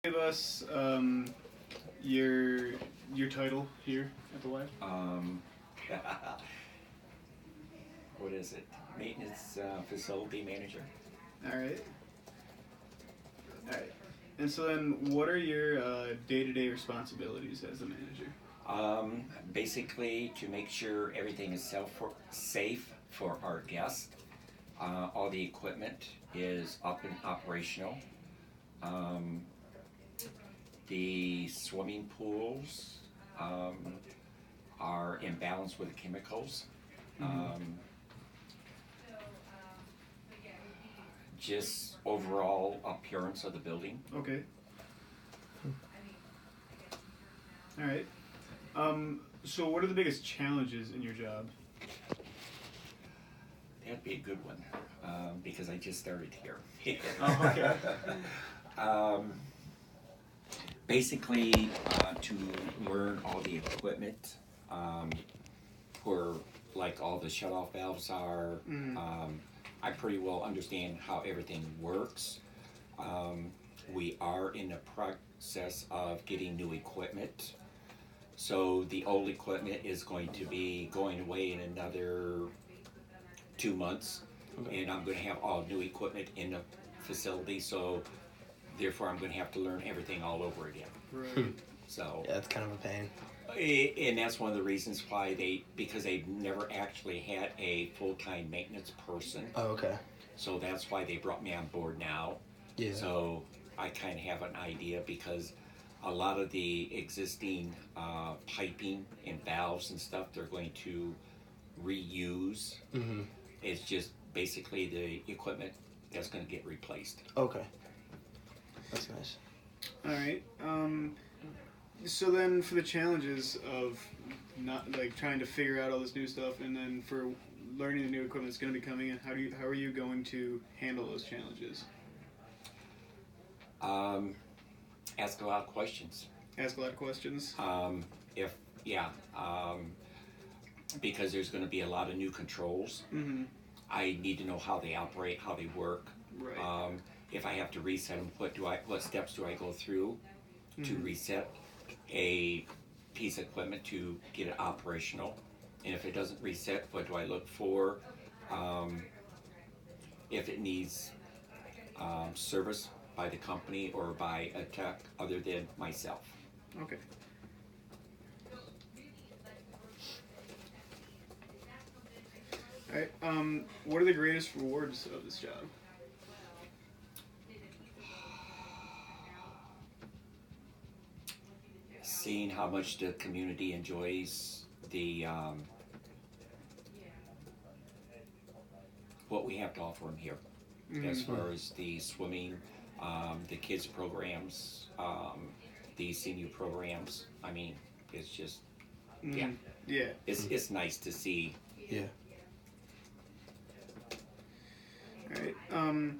Give us your your title here at the Y. Um, what is it? Maintenance facility manager. All right. All right. And so then, what are your day-to-day responsibilities as the manager? Basically, to make sure everything is safe for our guests. All the equipment is up and operational. Um, the swimming pools um, are in balance with the chemicals. Mm-hmm. Um, just overall appearance of the building. Okay. All right. So what are the biggest challenges in your job? That'd be a good one because I just started here. Oh, okay. um, basically, to learn all the equipment, where like all the shut-off valves are. Mm. I pretty well understand how everything works. We are in the process of getting new equipment. So the old equipment is going to be going away in another 2 months, Okay. and I'm going to have all new equipment in the facility. So therefore, I'm going to have to learn everything all over again. Right. So Yeah, that's kind of a pain. and that's one of the reasons why because they've never actually had a full-time maintenance person. Oh, okay. So that's why they brought me on board now. Yeah. So I kind of have an idea because a lot of the existing piping and valves and stuff they're going to reuse. Mm-hmm. It's just basically the equipment that's going to get replaced. Okay. That's nice. All right. So then, for the challenges of not like trying to figure out all this new stuff, and then for learning the new equipment that's going to be coming in, how are you going to handle those challenges? Ask a lot of questions. Ask a lot of questions. If yeah, because there's going to be a lot of new controls. Mm-hmm. I need to know how they operate, how they work. Right. If I have to reset them, what steps do I go through to reset a piece of equipment to get it operational? And if it doesn't reset, what do I look for? If it needs service by the company or by a tech other than myself. Okay. All right. What are the greatest rewards of this job? Seeing how much the community enjoys the what we have to offer them here, as far as the swimming, the kids programs, the senior programs. I mean, it's just yeah, Yeah. it's nice to see. Yeah. All right.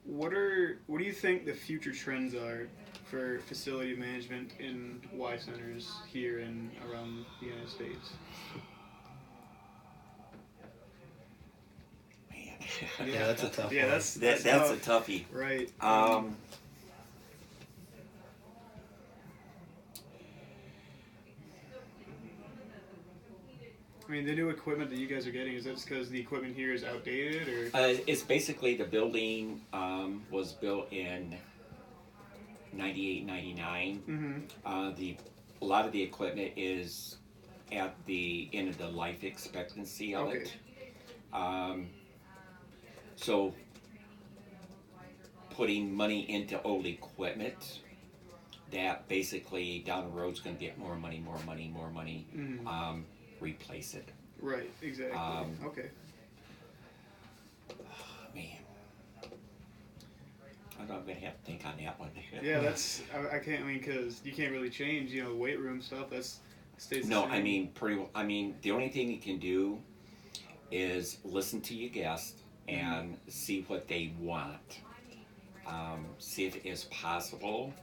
What do you think the future trends are for facility management in Y centers here and around the United States? Man, Yeah, that's a tough Yeah, one. that's that's tough. a toughie. Right. I mean, the new equipment that you guys are getting, is that just because the equipment here is outdated, or? It's basically the building was built in 98, 99. Mm-hmm. A lot of the equipment is at the end of the life expectancy of Okay. it. So putting money into old equipment that basically down the road is going to get more money, Mm-hmm. replace it. Right. Exactly. Okay. Man, I'm going to have to think on that one. Yeah, that's I can't. I mean, because you can't really change. You know, weight room stuff. That's stays. The No, same. I mean pretty well. I mean the only thing you can do is listen to your guests and see what they want. See if it is possible,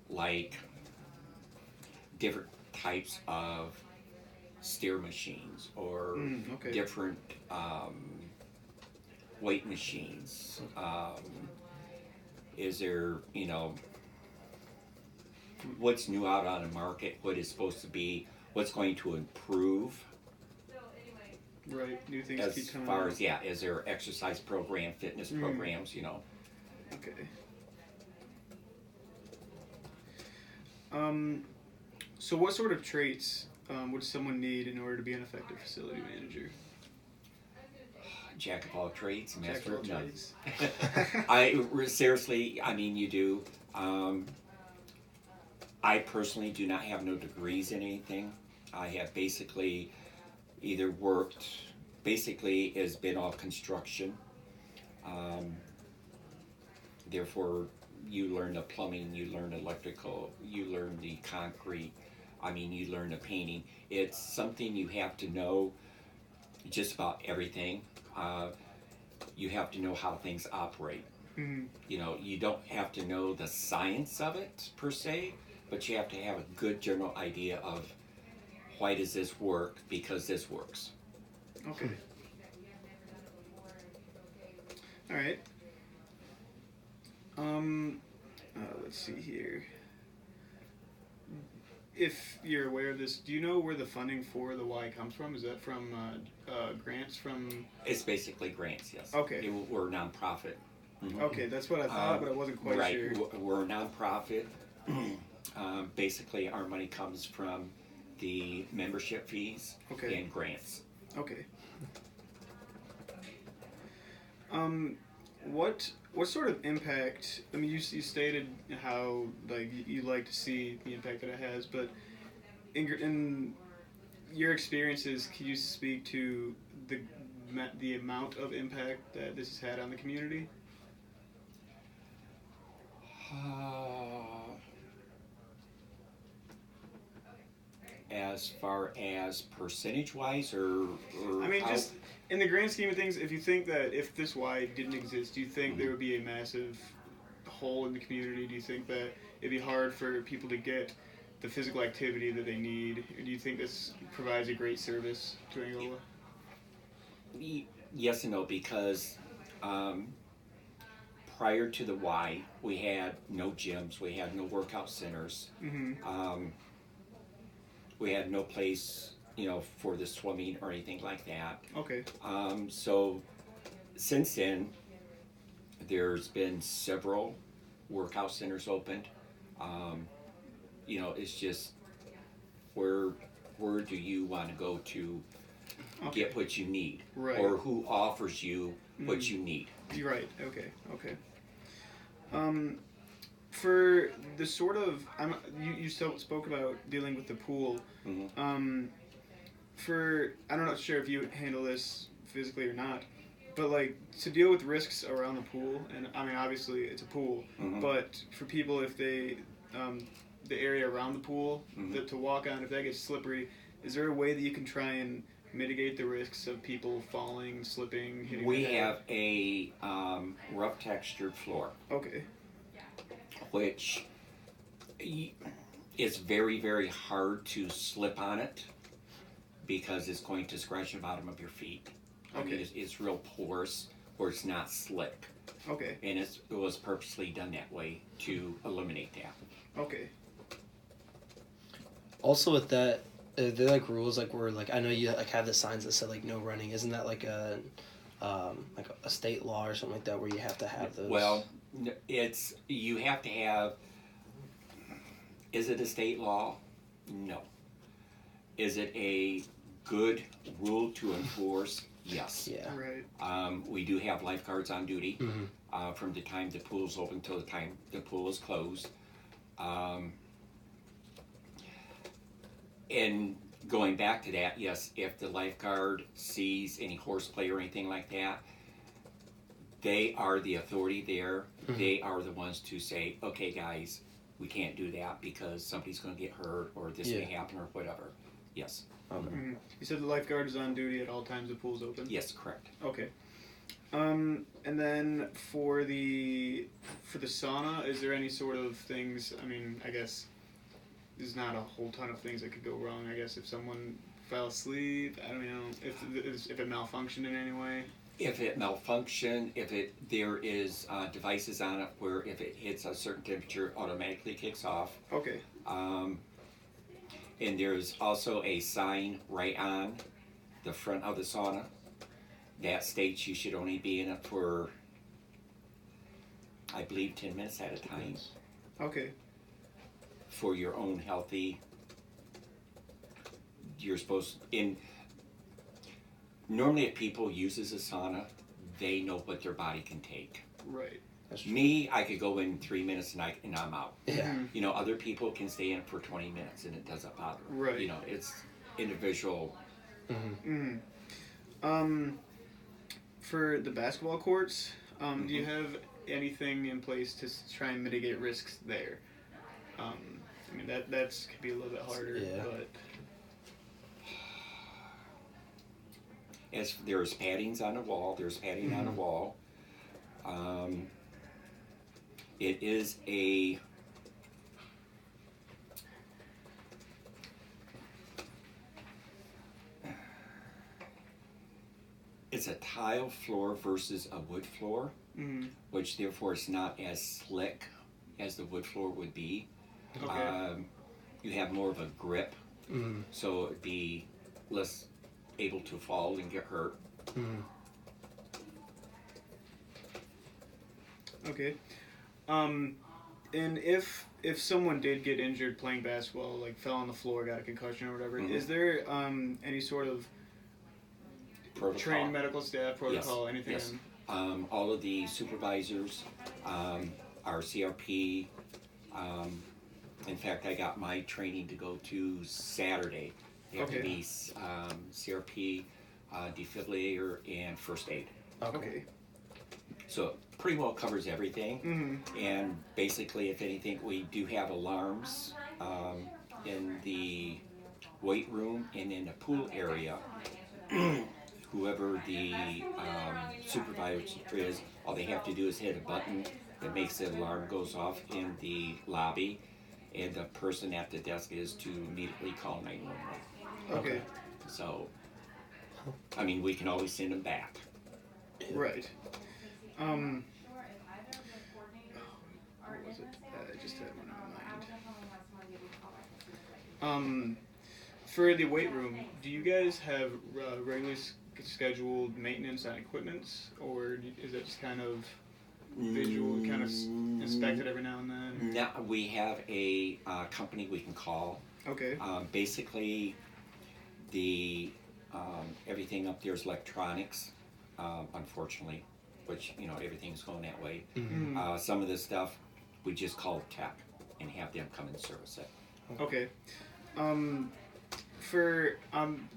like different types of steer machines or Okay. different weight machines. Is there, what's new out on the market, what is supposed to be, what's going to improve Right. New things as keep coming far out. as is there exercise program, fitness programs, Okay. Um, so what sort of traits would someone need in order to be an effective facility manager? Jack of all trades, Jack master of all of none. trades. Seriously, I mean, you do. I personally do not have no degrees in anything. I have basically either worked, basically has been all construction. Um, Therefore, you learn the plumbing, you learn electrical, you learn the concrete. I mean, you learn the painting. It's something you have to know just about everything. You have to know how things operate. Mm-hmm. You don't have to know the science of it per se, but you have to have a good general idea of why does this work, because this works. Okay. All right. Let's see here. If you're aware of this, do you know where the funding for the Y comes from? Is that from grants from? It's basically grants, yes. Okay. We're a nonprofit. Mm-hmm. Okay, that's what I thought, but I wasn't quite right. sure. We're a nonprofit. Basically, our money comes from the membership fees Okay. and grants. Okay. What sort of impact? I mean, you stated how like you like to see the impact that it has, but in your experiences, can you speak to the amount of impact that this has had on the community? As far as percentage-wise, or I mean, how, just in the grand scheme of things, if you think that if this Y didn't exist, do you think there would be a massive hole in the community? Do you think that it'd be hard for people to get the physical activity that they need? Or do you think this provides a great service to Angola? yes and no, because prior to the Y, we had no gyms, we had no workout centers. Mm-hmm. We had no place, for the swimming or anything like that. Okay. So since then, there's been several workout centers opened. It's just where do you want to go to get what you need, Right. or who offers you what you need. You're right. Okay. Okay. For the sort of you spoke about dealing with the pool. Mm-hmm. I'm not sure if you handle this physically or not, but like to deal with risks around the pool, and I mean obviously it's a pool, Mm-hmm. but for people if they the area around the pool Mm-hmm. to walk on, if that gets slippery, is there a way that you can try and mitigate the risks of people falling, slipping, hitting We their head? have a rough textured floor, Okay. which is very, very hard to slip on it because it's going to scratch the bottom of your feet. I mean, Okay. it's real porous, or it's not slick, Okay. and it was purposely done that way to eliminate that. Okay. Also, with that, are there like rules like where like I know you like have the signs that say like no running? Isn't that like a state law or something like that where you have to have those? Well, you have to have. Is it a state law? No. Is it a good rule to enforce? Yes. Yeah. Right. We do have lifeguards on duty Mm-hmm. from the time the pool's open till the time the pool is closed. And going back to that, yes, if the lifeguard sees any horseplay or anything like that, they are the authority there. Mm-hmm. They are the ones to say, okay, guys, we can't do that because somebody's going to get hurt or this may happen or whatever. Yes. Okay. Mm-hmm. You said the lifeguard is on duty at all times the pool's open? Yes, correct. Okay. And then for the sauna, is there any sort of things? I mean, I guess there's not a whole ton of things that could go wrong. I guess if someone fell asleep, I don't know if it malfunctioned in any way. if it malfunction, there is devices on it where if it hits a certain temperature, it automatically kicks off. Okay. And there's also a sign right on the front of the sauna that states you should only be in it for, I believe, 10 minutes at a time Okay. for your own healthy. You're supposed in. Normally, if people uses a sauna, they know what their body can take. Right. That's true. Me, I could go in 3 minutes and I'm out. Yeah. You know, other people can stay in for 20 minutes and it doesn't bother them. Right. You know, it's individual. For the basketball courts, do you have anything in place to try and mitigate risks there? I mean, that's could be a little bit harder, Yeah. but As there's paddings on the wall, there's padding on the wall. It is a it's a tile floor versus a wood floor, which therefore is not as slick as the wood floor would be. okay. You have more of a grip, so it'd be less able to fall and get hurt. Okay. And if someone did get injured playing basketball, like fell on the floor, got a concussion or whatever, is there any sort of Protocol. trained medical staff protocol, anything? Yes. All of the supervisors, our CRP. In fact, I got my training to go to Saturday. They have to be CRP, defibrillator, and first aid. Okay. So it pretty well covers everything. And basically, if anything, we do have alarms in the weight room and in the pool area. Whoever the supervisor is, all they have to do is hit a button that makes the alarm goes off in the lobby, and the person at the desk is to immediately call 911. Okay. So, I mean, we can always send them back. Right. What was it? I just had one in my mind. For the weight room, do you guys have regularly scheduled maintenance on equipment, or is it just kind of visual, kind of inspected every now and then? Now we have a company we can call. Okay. Basically, the everything up there is electronics, unfortunately, which everything's going that way. Some of the stuff we just call tech and have them come and service it. Okay. For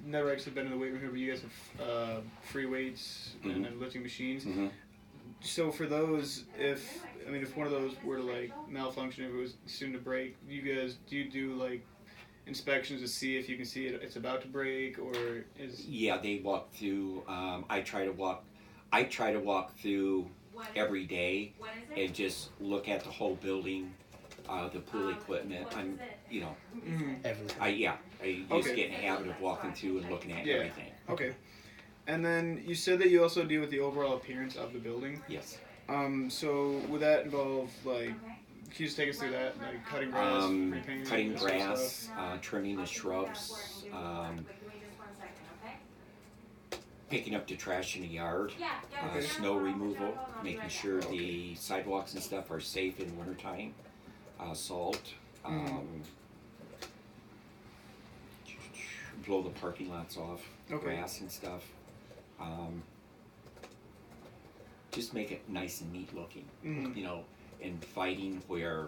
never actually been in the weight room here, but you guys have free weights and then lifting machines. So for those, if one of those were to like malfunction, if it was soon to break, do you do like inspections to see if you can see it's about to break, or is? Yeah, they walk through. I try to walk through every day and just look at the whole building, the pool equipment. Everything. I just get in the habit of walking through and looking at everything. Okay. And then you said that you also deal with the overall appearance of the building. Yes. So would that involve like? Can you just take us through that, like cutting grass, repainting, Cutting that sort of grass, stuff? trimming the shrubs, picking up the trash in the yard, snow removal, making sure the sidewalks and stuff are safe in wintertime, salt, blow the parking lots off, grass and stuff. Just make it nice and neat looking, inviting where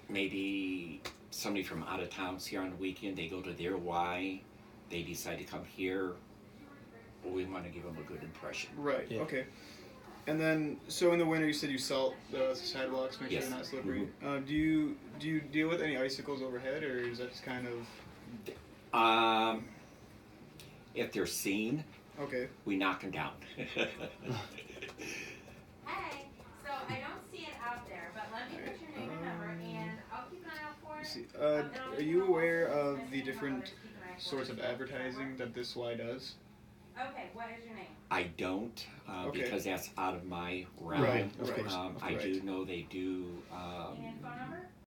maybe somebody from out of town's here on the weekend, they go to their Y, they decide to come here. Well, we want to give them a good impression. Right. Yeah. Okay. And then, so in the winter, you said you salt the sidewalks, make sure they're not slippery. Do you deal with any icicles overhead, or is that just kind of? If they're seen, Okay. we knock them down. Hey, so I don't see it out there, but let me put your name and number, and I'll keep an eye out for it. See, are you aware of the different sorts of advertising that this Y does? Okay, what is your name? I don't, Okay. because that's out of my realm. Right, Of right. course. I Right. do know they do And phone number?